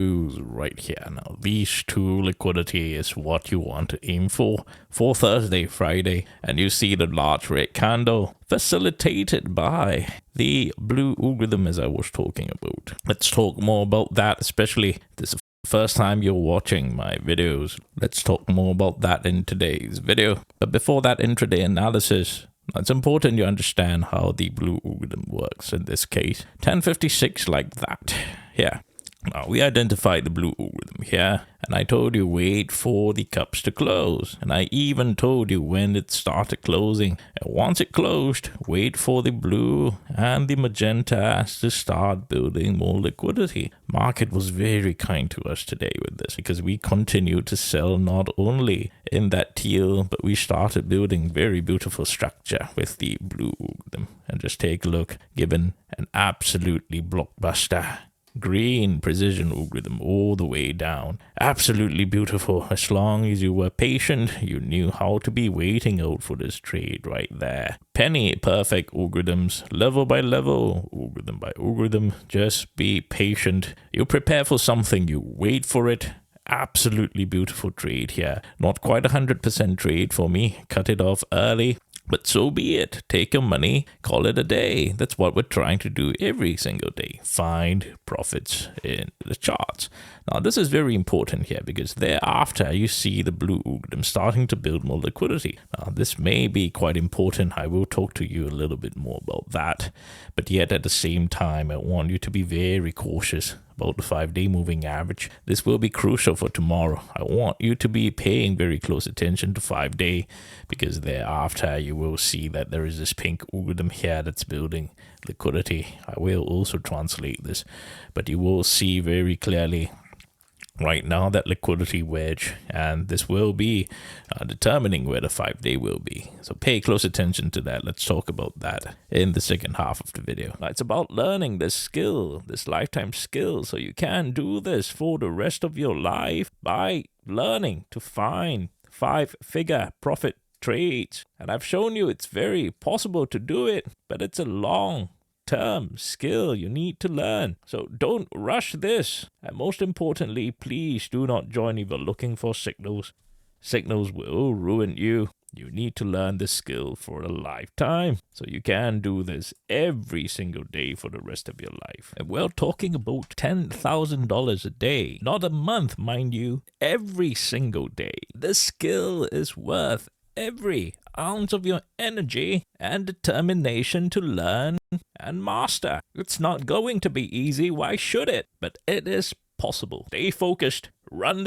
right here. Now, these two liquidity is what you want to aim for Thursday, Friday, and you see the large red candle facilitated by the blue algorithm as I was talking about. Let's talk more about that, especially this first time you're watching my videos. Let's talk more about that in today's video. But before that intraday analysis, it's important you understand how the blue algorithm works. In this case, 1056 like that. Yeah. Now we identified the blue algorithm here, and I told you wait for the cups to close, and I even told you when it started closing, and once it closed, wait for the blue and the magenta to start building more liquidity. Market was very kind to us today with this because we continued to sell not only in that teal, but we started building very beautiful structure with the blue algorithm. And just take a look, given an absolutely blockbuster green precision algorithm all the way down. Absolutely beautiful. As long as you were patient, you knew how to be waiting out for this trade right there. Penny perfect algorithms, level by level, algorithm by algorithm. Just be patient. You prepare for something, you wait for it. Absolutely beautiful trade here. Not quite 100% trade for me. Cut it off early. But so be it. Take your money, call it a day. That's what we're trying to do every single day. Find profits in the charts. Now, this is very important here because thereafter you see the blue algorithm starting to build more liquidity. Now, this may be quite important. I will talk to you a little bit more about that. But yet at the same time, I want you to be very cautious about the 5-day moving average. This will be crucial for tomorrow. I want you to be paying very close attention to 5-day because thereafter you will see that there is this pink algorithm here that's building liquidity. I will also translate this, but you will see very clearly right now that liquidity wedge, and this will be determining where the 5-day will be. So pay close attention to that. Let's talk about that in the second half of the video. Now, it's about learning this skill, this lifetime skill, so you can do this for the rest of your life by learning to find 5-figure profit trades. And I've shown you it's very possible to do it, but it's a long-term skill you need to learn. So don't rush this. And most importantly, please do not join if you're looking for signals. Signals will ruin you. You need to learn this skill for a lifetime. So you can do this every single day for the rest of your life. And we're talking about $10,000 a day. Not a month, mind you. Every single day. This skill is worth every ounce of your energy and determination to learn and master. It's not going to be easy. Why should it? But it is possible. Stay focused. Run